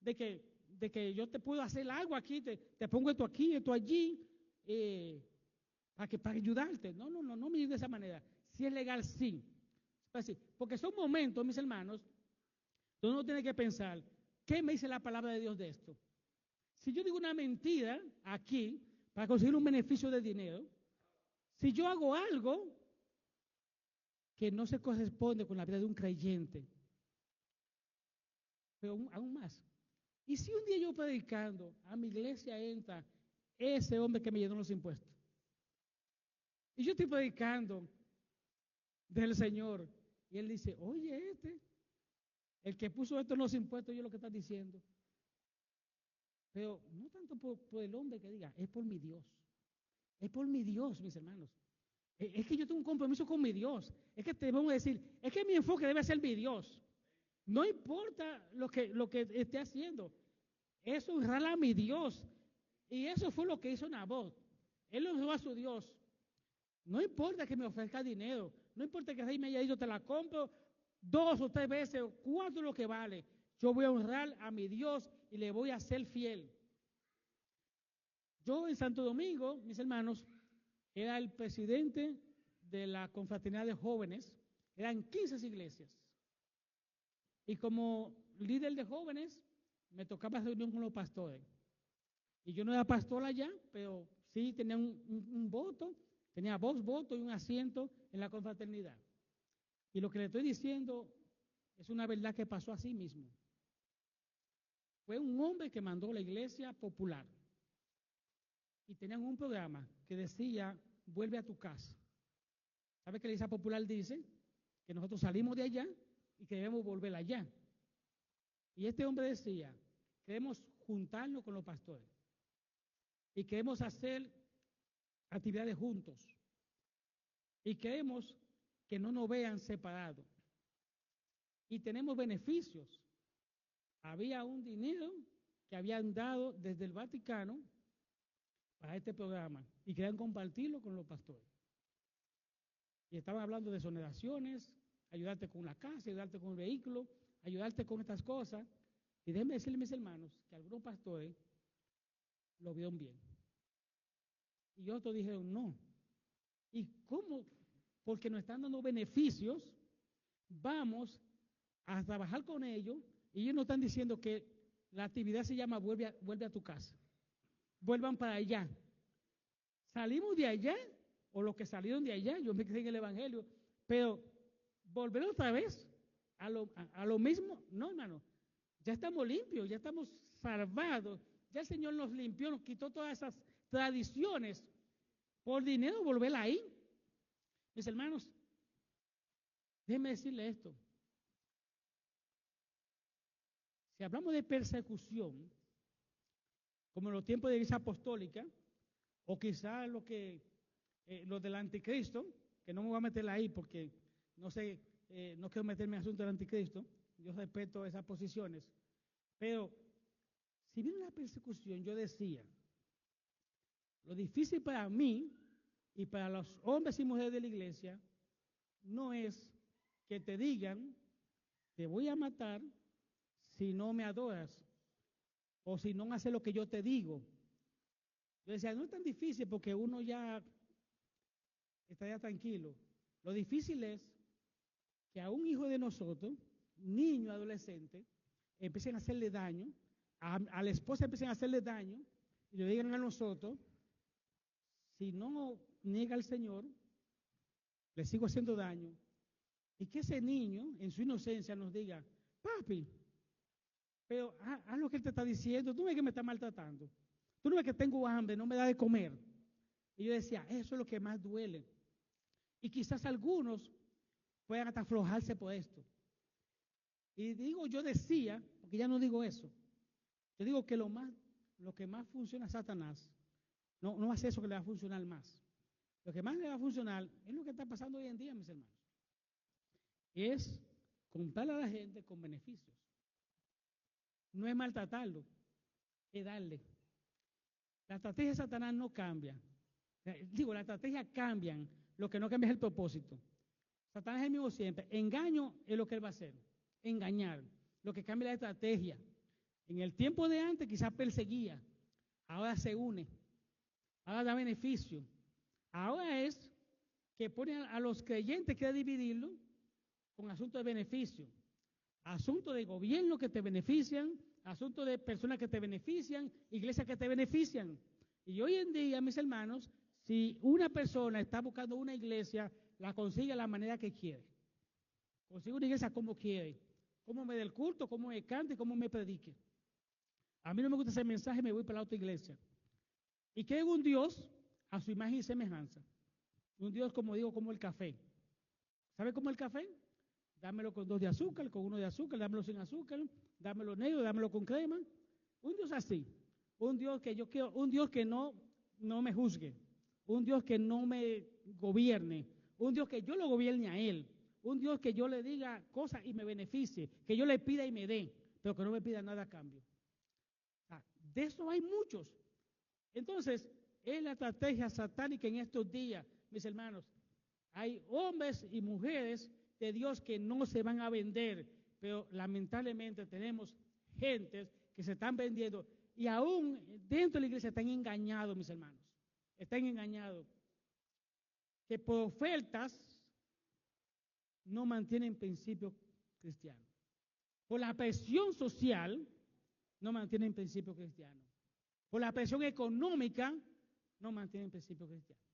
de que yo te puedo hacer algo aquí, te pongo esto aquí, esto allí, para ayudarte. No me ayudes de esa manera. Si es legal, sí. Porque son momentos, mis hermanos, donde uno tiene que pensar, ¿qué me dice la palabra de Dios de esto? Si yo digo una mentira aquí para conseguir un beneficio de dinero, si yo hago algo que no se corresponde con la vida de un creyente, pero aún más. Y si un día yo predicando, a mi iglesia entra ese hombre que me llenó los impuestos, y yo estoy predicando del Señor, y él dice, oye, el que puso esto en los impuestos, yo lo que está diciendo. Pero no tanto por el hombre que diga, es por mi Dios. Es por mi Dios, mis hermanos. Es que yo tengo un compromiso con mi Dios. Es que debemos decir, es que mi enfoque debe ser mi Dios. No importa lo que esté haciendo. Es honrar a mi Dios. Y eso fue lo que hizo Nabot. Él honró a su Dios. No importa que me ofrezca dinero. No importa que Rey me haya dicho, te la compro 2 o 3 veces, o 4 lo que vale. Yo voy a honrar a mi Dios y le voy a ser fiel. Yo en Santo Domingo, mis hermanos, era el presidente de la confraternidad de jóvenes. Eran 15 iglesias. Y como líder de jóvenes, me tocaba reunión con los pastores. Y yo no era pastor allá, pero sí tenía un voto, tenía votos y un asiento en la confraternidad. Y lo que le estoy diciendo es una verdad que pasó así mismo. Fue un hombre que mandó la iglesia popular. Y tenían un programa que decía, vuelve a tu casa. ¿Sabe qué la iglesia popular dice? Que nosotros salimos de allá y que debemos volver allá. Y este hombre decía, queremos juntarnos con los pastores y queremos hacer actividades juntos y queremos que no nos vean separados y tenemos beneficios. Había un dinero que habían dado desde el Vaticano para este programa y querían compartirlo con los pastores. Y estaban hablando de exoneraciones, ayudarte con la casa, ayudarte con el vehículo, ayudarte con estas cosas. Y déjenme decirles, mis hermanos, que algunos pastores lo vieron bien. Y otros dijeron, no. ¿Y cómo? Porque nos están dando beneficios, vamos a trabajar con ellos y ellos nos están diciendo que la actividad se llama vuelve a tu casa. Vuelvan para allá. Salimos de allá, o los que salieron de allá, yo me quedé en el Evangelio, pero volver otra vez a lo mismo, no, hermano, ya estamos limpios, ya estamos salvados, ya el Señor nos limpió, nos quitó todas esas tradiciones, por dinero volver ahí. Mis hermanos, déjenme decirle esto, si hablamos de persecución, como en los tiempos de la iglesia apostólica, o quizás lo del anticristo, que no me voy a meter ahí porque no sé, no quiero meterme en el asunto del anticristo, yo respeto esas posiciones, pero si viene una persecución, yo decía, lo difícil para mí y para los hombres y mujeres de la iglesia no es que te digan, te voy a matar si no me adoras o si no haces lo que yo te digo. Yo decía, no es tan difícil porque uno ya estaría tranquilo. Lo difícil es que a un hijo de nosotros, niño, adolescente, empiecen a hacerle daño, a la esposa empiecen a hacerle daño, y le digan a nosotros, si no niega al Señor, le sigo haciendo daño. Y que ese niño, en su inocencia, nos diga, papi, pero haz lo que él te está diciendo, tú ves que me está maltratando, tú no ves que tengo hambre, no me da de comer. Y yo decía, eso es lo que más duele. Y quizás algunos puedan hasta aflojarse por esto. Y digo, yo decía, porque ya no digo eso, yo digo que lo que más funciona a Satanás, no va a ser eso que le va a funcionar más. Lo que más le va a funcionar es lo que está pasando hoy en día, mis hermanos. Es comprarle a la gente con beneficios. No es maltratarlo, es darle. La estrategia de Satanás no cambia. Digo, las estrategias cambian, lo que no cambia es el propósito. Satanás es el mismo siempre. Engaño es lo que él va a hacer, engañar. Lo que cambia es la estrategia. En el tiempo de antes quizás perseguía, ahora se une, ahora da beneficio. Ahora es que pone a los creyentes que dividirlo con asuntos de beneficio, asuntos de gobierno que te benefician, asuntos de personas que te benefician, iglesias que te benefician. Y hoy en día, mis hermanos, si una persona está buscando una iglesia, la consigue de la manera que quiere. Consigue una iglesia como quiere, como me dé el culto, como me cante, como me predique. A mí no me gusta ese mensaje, me voy para la otra iglesia. Y que es un Dios a su imagen y semejanza. Un Dios, como digo, como el café. ¿Sabe cómo el café? Dámelo con 2 de azúcar, con 1 de azúcar, dámelo sin azúcar, dámelo negro, dámelo con crema. Un Dios así. Un Dios que yo quiero, un Dios que no me juzgue. Un Dios que no me gobierne. Un Dios que yo lo gobierne a Él. Un Dios que yo le diga cosas y me beneficie. Que yo le pida y me dé, pero que no me pida nada a cambio. De eso hay muchos. Entonces, es la estrategia satánica en estos días, mis hermanos. Hay hombres y mujeres de Dios que no se van a vender, pero lamentablemente tenemos gentes que se están vendiendo y aún dentro de la iglesia están engañados, mis hermanos. Están engañados. Que por ofertas no mantienen principios cristianos. Por la presión social, no mantienen principios cristianos. Por la presión económica, no mantienen principios cristianos.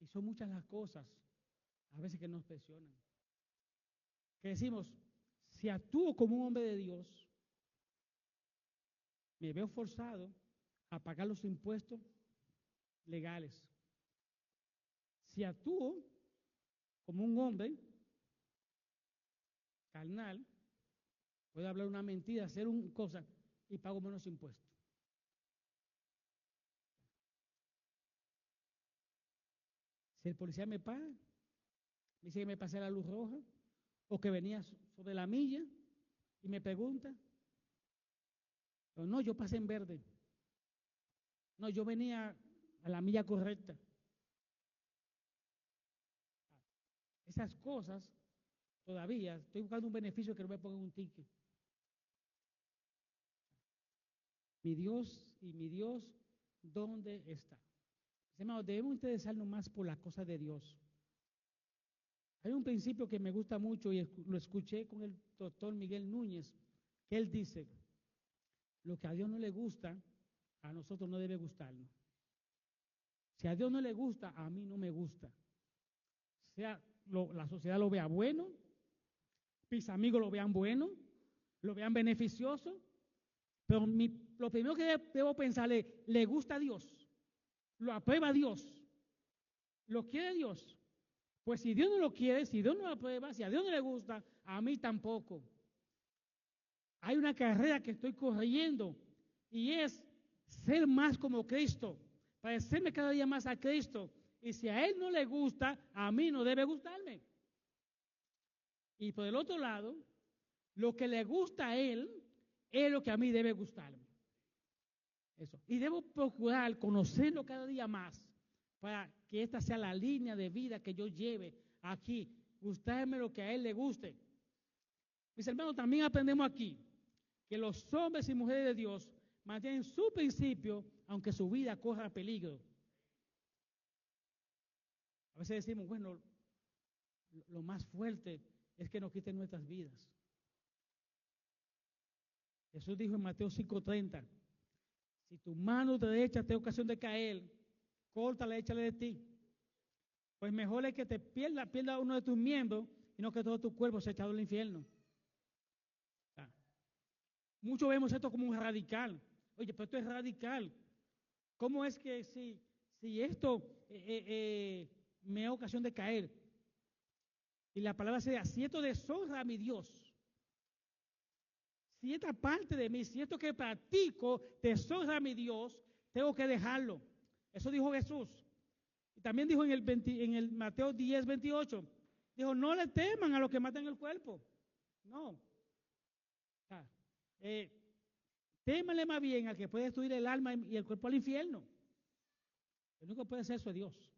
Y son muchas las cosas, a veces que nos presionan. Que decimos, si actúo como un hombre de Dios, me veo forzado a pagar los impuestos legales. Si actúo como un hombre carnal, puedo hablar una mentira, hacer una cosa y pago menos impuestos. Si el policía me paga, me dice que me pasé la luz roja o que venía sobre la milla y me pregunta, pero no, yo pasé en verde. No, yo venía a la milla correcta. Esas cosas, todavía, estoy buscando un beneficio que no me pongan un ticket. Mi Dios y mi Dios, ¿dónde está? Hermanos, debemos interesarnos más por las cosas de Dios. Hay un principio que me gusta mucho y lo escuché con el doctor Miguel Núñez, que él dice, lo que a Dios no le gusta, a nosotros no debe gustarnos. Si a Dios no le gusta, a mí no me gusta. Sea la sociedad lo vea bueno, mis amigos lo vean bueno, lo vean beneficioso, pero lo primero que debo pensar es, ¿le gusta a Dios? ¿Lo aprueba Dios? ¿Lo quiere Dios? Pues si Dios no lo quiere, si Dios no lo aprueba, si a Dios no le gusta, a mí tampoco. Hay una carrera que estoy corriendo y es ser más como Cristo, parecerme cada día más a Cristo. Y si a Él no le gusta, a mí no debe gustarme. Y por el otro lado, lo que le gusta a Él es lo que a mí debe gustarme. Eso. Y debo procurar conocerlo cada día más para que esta sea la línea de vida que yo lleve aquí. Gustarme lo que a Él le guste. Mis hermanos, también aprendemos aquí que los hombres y mujeres de Dios mantienen su principio aunque su vida corra peligro. A veces decimos, bueno, lo más fuerte es que nos quiten nuestras vidas. Jesús dijo en Mateo 5:30, si tu mano derecha te da ocasión de caer, córtala, échale de ti. Pues mejor es que te pierda uno de tus miembros y no que todo tu cuerpo sea echado al infierno. Muchos vemos esto como un radical. Oye, pero esto es radical. ¿Cómo es que si esto me da ocasión de caer? Y la palabra sería, si esto deshonra a mi Dios, si esta parte de mí, si esto que practico deshonra a mi Dios, tengo que dejarlo. Eso dijo Jesús. Y también dijo en el Mateo 10:28, dijo, no le teman a los que matan el cuerpo. No. Témale más bien al que puede destruir el alma y el cuerpo al infierno. El único que puede hacer eso es Dios.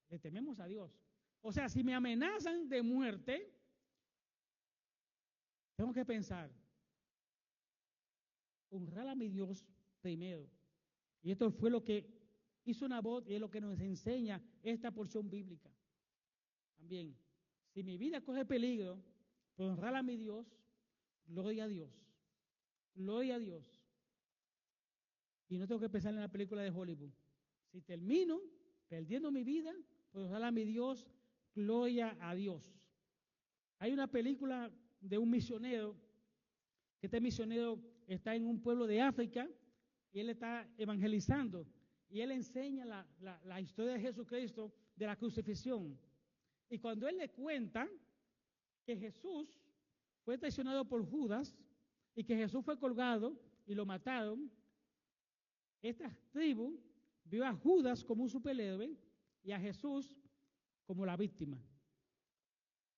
Le tememos a Dios. O sea, si me amenazan de muerte, tengo que pensar, honrar a mi Dios primero. Y esto fue lo que hizo Nabot y es lo que nos enseña esta porción bíblica. También, si mi vida corre peligro, por honrar a mi Dios, gloria a Dios. Gloria a Dios. Y no tengo que pensar en la película de Hollywood. Si termino perdiendo mi vida, pues ojalá mi Dios, gloria a Dios. Hay una película de un misionero, que este misionero está en un pueblo de África y él está evangelizando y él enseña la historia de Jesucristo de la crucifixión. Y cuando él le cuenta que Jesús fue traicionado por Judas y que Jesús fue colgado y lo mataron, esta tribu vio a Judas como un superhéroe y a Jesús como la víctima.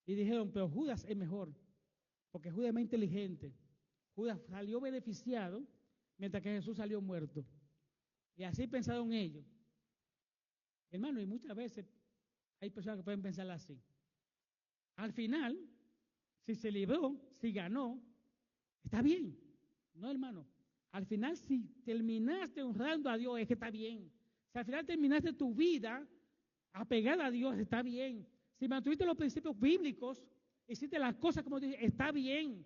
Y dijeron, pero Judas es mejor, porque Judas es más inteligente. Judas salió beneficiado, mientras que Jesús salió muerto. Y así pensaron ellos. Hermano, y muchas veces hay personas que pueden pensar así. Al final, si se libró, si ganó, está bien. No, hermano. Al final, si terminaste honrando a Dios, es que está bien. Si al final terminaste tu vida apegada a Dios, está bien. si mantuviste los principios bíblicos, hiciste las cosas como dije, está bien.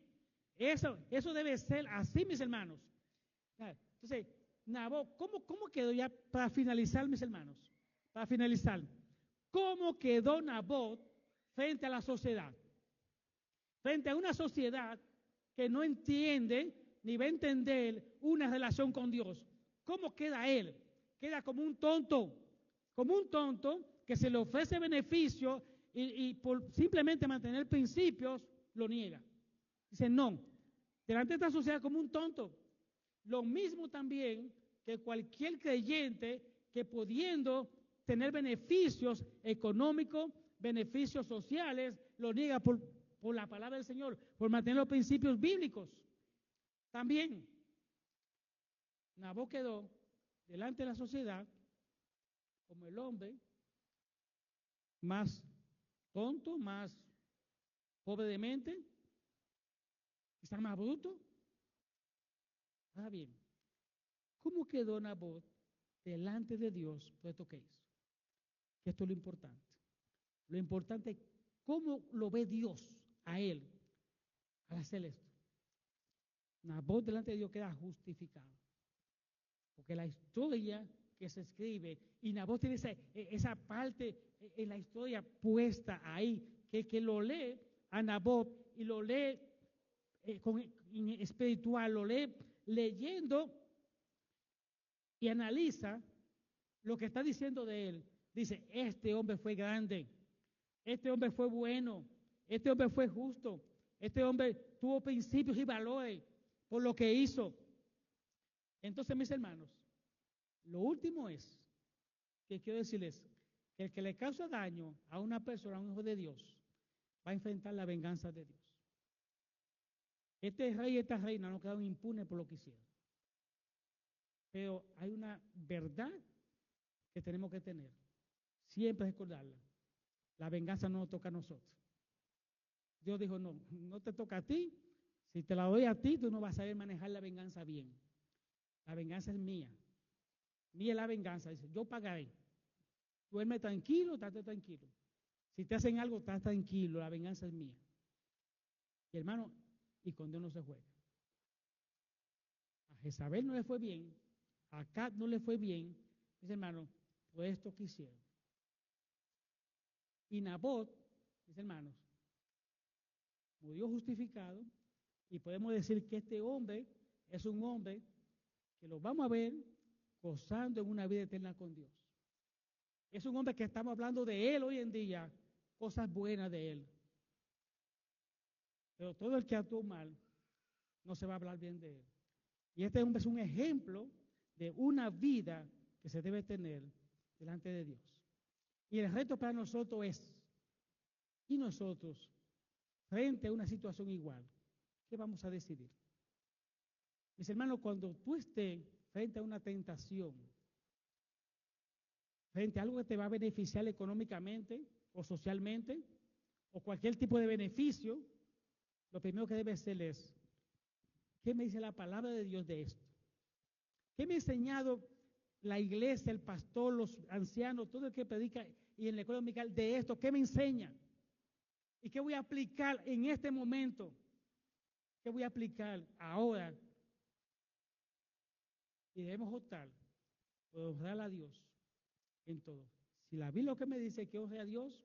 Eso debe ser así, mis hermanos. Entonces, Nabot, ¿cómo quedó ya para finalizar, mis hermanos? Para finalizar, ¿cómo quedó Nabot frente a la sociedad? Frente a una sociedad que no entiende ni va a entender una relación con Dios. ¿Cómo queda él? Queda como un tonto que se le ofrece beneficio y por simplemente mantener principios lo niega. Dice, no, delante de esta sociedad como un tonto. Lo mismo también que cualquier creyente que pudiendo tener beneficios económicos, beneficios sociales, lo niega por la palabra del Señor, por mantener los principios bíblicos. También, Nabot quedó delante de la sociedad como el hombre más tonto, más pobre de mente, quizás más bruto. Ahora bien, ¿cómo quedó Nabot delante de Dios por esto que hizo? Que esto es lo importante. Lo importante es cómo lo ve Dios a él al hacer esto. Nabot delante de Dios queda justificado. Porque la historia que se escribe, y Nabot tiene esa parte en la historia puesta ahí, que lo lee a Nabot y lo lee en espiritual, lo lee leyendo y analiza lo que está diciendo de él. Dice, este hombre fue grande, este hombre fue bueno, este hombre fue justo, este hombre tuvo principios y valores por lo que hizo. Entonces, mis hermanos, lo último es que quiero decirles que el que le causa daño a una persona, a un hijo de Dios, va a enfrentar la venganza de Dios. Este rey y esta reina no quedaron impunes por lo que hicieron. Pero hay una verdad que tenemos que tener. Siempre recordarla. La venganza no nos toca a nosotros. Dios dijo, no te toca a ti. Si te la doy a ti, tú no vas a saber manejar la venganza bien. La venganza es mía. Mía es la venganza. Dice, yo pagaré. Duerme tranquilo, estate tranquilo. Si te hacen algo, estás tranquilo. La venganza es mía. Y hermano, y con Dios no se juega. A Jezabel no le fue bien. A Acab no le fue bien. Dice, hermano, por esto que hicieron. Y Nabot, mis hermanos, murió justificado y podemos decir que este hombre es un hombre que lo vamos a ver gozando en una vida eterna con Dios. Es un hombre que estamos hablando de él hoy en día, cosas buenas de él. Pero todo el que actuó mal, no se va a hablar bien de él. Y este hombre es un ejemplo de una vida que se debe tener delante de Dios. Y el reto para nosotros es, y nosotros, frente a una situación igual, ¿qué vamos a decidir? Mis hermanos, cuando tú estés frente a una tentación, frente a algo que te va a beneficiar económicamente o socialmente, o cualquier tipo de beneficio, lo primero que debe ser es, ¿qué me dice la palabra de Dios de esto? ¿Qué me ha enseñado la iglesia, el pastor, los ancianos, todo el que predica y en la escuela dominical de esto? ¿Qué me enseña? ¿Y qué voy a aplicar en este momento? ¿Qué voy a aplicar ahora? Y debemos optar por honrar a Dios en todo. Si la Biblia lo que me dice que honre a Dios,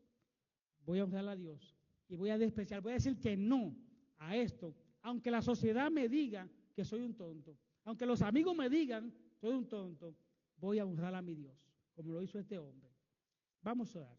voy a honrar a Dios. Y voy a despreciar, voy a decir que no a esto. Aunque la sociedad me diga que soy un tonto. Aunque los amigos me digan soy un tonto, voy a honrar a mi Dios, como lo hizo este hombre. Vamos a orar.